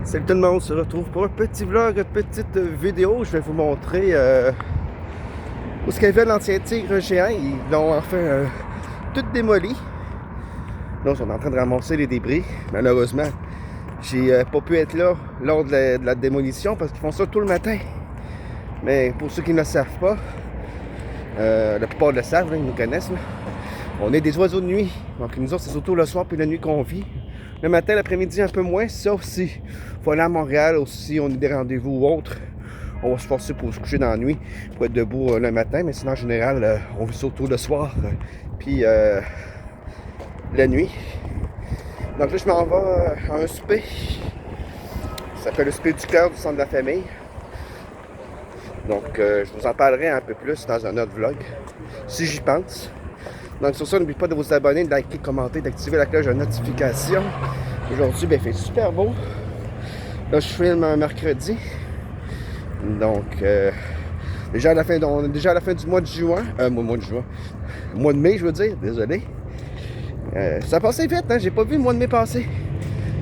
Salut tout le monde, on se retrouve pour un petit vlog, une petite vidéo. Je vais vous montrer où ce qu'avait l'ancien tigre géant. Ils l'ont enfin tout démoli. Là, on est en train de ramasser les débris. Malheureusement, j'ai pas pu être là lors de la démolition parce qu'ils font ça tout le matin. Mais pour ceux qui ne le savent pas, la plupart le savent, là, ils nous connaissent. Là. On est des oiseaux de nuit. Donc nous autres, c'est surtout le soir puis la nuit qu'on vit. Le matin, l'après-midi, un peu moins, sauf si il faut aller à Montréal ou si on a des rendez-vous ou autre. On va se forcer pour se coucher dans la nuit, pour être debout le matin, mais sinon, en général, on vit surtout le soir, puis la nuit. Donc là, je m'en vais à un souper. Ça s'appelle le souper du cœur du centre de la famille. Donc, je vous en parlerai un peu plus dans un autre vlog, si j'y pense. Donc sur ça, n'oubliez pas de vous abonner, de liker, de commenter, d'activer la cloche de notification. Aujourd'hui, ben, il fait super beau. Là, je filme un mercredi. Donc, déjà à la fin du mois de juin. Mois de mai, je veux dire, désolé. Ça passait vite, hein? J'ai pas vu le mois de mai passer.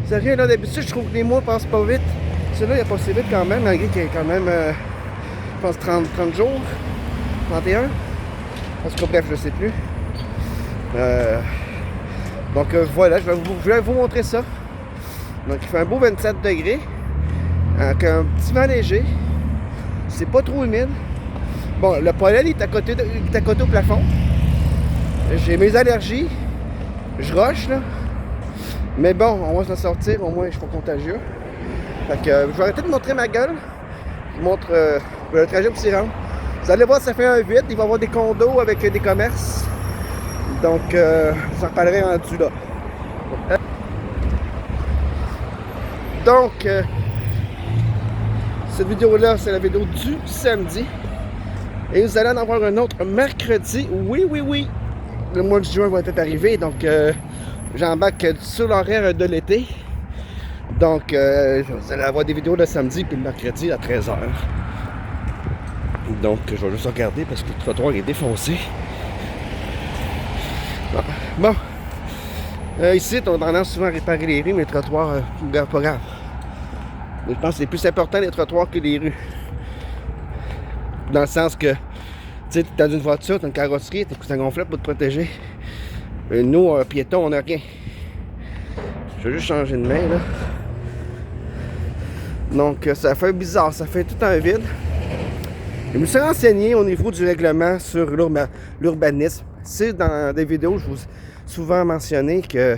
Sérieux, là, d'habitude, je trouve que les mois passent pas vite. Celui-là, il a passé vite quand même, malgré qu'il y a quand même, je pense, 30 jours. 31. Parce que bref, je sais plus. Donc voilà, je vais vous montrer ça. Donc il fait un beau 27 degrés avec un petit vent léger. C'est pas trop humide. Bon, le pollen est à côté au plafond. J'ai mes allergies. Je rush là. Mais bon, on va s'en sortir, au moins je suis pas contagieux. Fait que je vais arrêter de montrer ma gueule. Je vous montre le trajet pour s'y rendre. Vous allez voir, ça fait un vide. Il va y avoir des condos avec des commerces. Donc, je vous en parlerai en dessous là. Donc, cette vidéo-là, c'est la vidéo du samedi. Et vous allez en avoir un autre mercredi. Oui. Le mois de juin va être arrivé. Donc, j'embarque sur l'horaire de l'été. Donc, vous allez avoir des vidéos le samedi puis le mercredi à 13h. Donc, je vais juste regarder parce que le trottoir est défoncé. Bon, ici, on a tendance souvent à réparer les rues, mais les trottoirs, pas grave. Mais je pense que c'est plus important les trottoirs que les rues. Dans le sens que, tu sais, t'es dans une voiture, t'as une carrosserie, t'as un gonflable pour te protéger. Nous, piétons, on n'a rien. Je vais juste changer de main, là. Donc, ça fait bizarre, ça fait tout un vide. Je me suis renseigné au niveau du règlement sur l'urbanisme. C'est dans des vidéos, je vous ai souvent mentionné que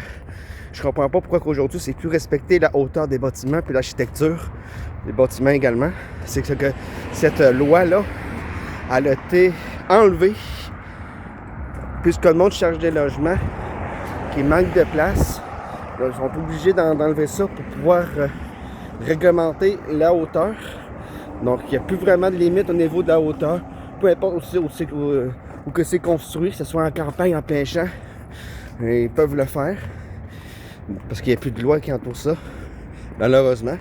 je comprends pas pourquoi qu'aujourd'hui c'est plus respecter la hauteur des bâtiments puis l'architecture des bâtiments également. C'est que cette loi-là, elle a été enlevée puisque le monde cherche des logements qui manquent de place. Là, ils sont obligés d'enlever ça pour pouvoir réglementer la hauteur. Donc il n'y a plus vraiment de limite au niveau de la hauteur. Peu importe où que c'est construit, que ce soit en campagne, en plein champ, ils peuvent le faire. Parce qu'il n'y a plus de loi qui entoure ça, malheureusement.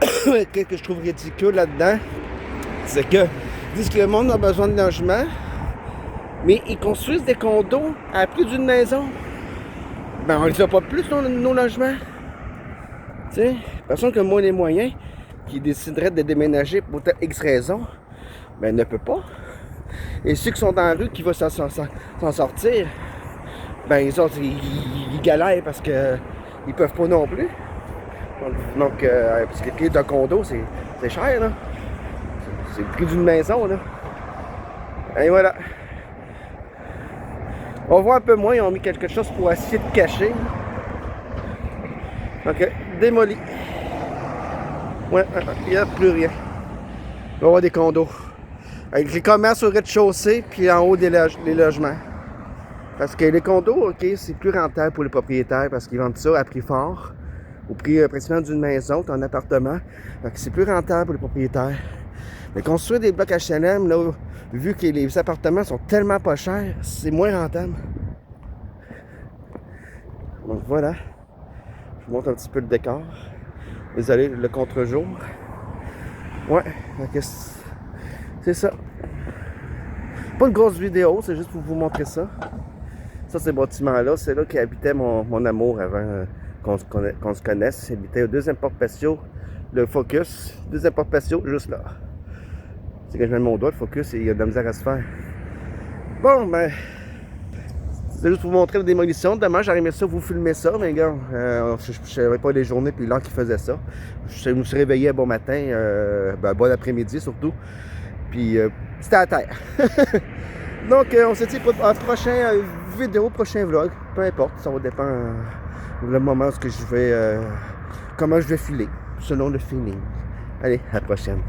Ce que je trouve ridicule là-dedans, c'est que ils disent que le monde a besoin de logement, mais ils construisent des condos à plus d'une maison. Ben, on les a pas plus, nos logements. Tu sais, personne qui a moins les moyens, qui déciderait de déménager pour X raison, ben ne peut pas. Et ceux qui sont dans la rue, qui veulent s'en sortir, ben les autres, ils galèrent parce que ils peuvent pas non plus. Donc, parce que le prix d'un condo, c'est cher, là. C'est le prix d'une maison, là. Et voilà. On voit un peu moins, ils ont mis quelque chose pour essayer de cacher. Ok, démoli. Ouais, il n'y a plus rien. On va avoir des condos. Avec les commerces au rez-de-chaussée, puis en haut des logements. Parce que les condos, ok, c'est plus rentable pour les propriétaires parce qu'ils vendent ça à prix fort, au prix principalement d'une maison, un appartement. Donc c'est plus rentable pour les propriétaires. Mais construire des blocs HLM, là, vu que les appartements sont tellement pas chers, c'est moins rentable. Donc voilà. Je vous montre un petit peu le décor. Désolé, le contre-jour. Ouais, donc c'est ça. Pas une grosse vidéo, c'est juste pour vous montrer ça. Ça, ces bâtiments-là, c'est là qu'habitait mon amour avant qu'on se connaisse. Habiter au deuxième porte patio, le Focus. Deuxième porte patio, juste là. C'est que je mets mon doigt, le Focus, et il y a de la misère à se faire. Bon, ben, c'est juste pour vous montrer la démolition. Demain, j'aurais aimé ça, vous filmer ça, mais gars, je ne savais pas les journées puis l'heure qui faisait ça. Je me suis réveillé un bon matin, bon après-midi surtout, puis c'était à terre. Donc, on se dit pour un prochain vidéo, prochain vlog, peu importe, ça va dépendre le moment où je vais, comment je vais filer, selon le feeling. Allez, à la prochaine.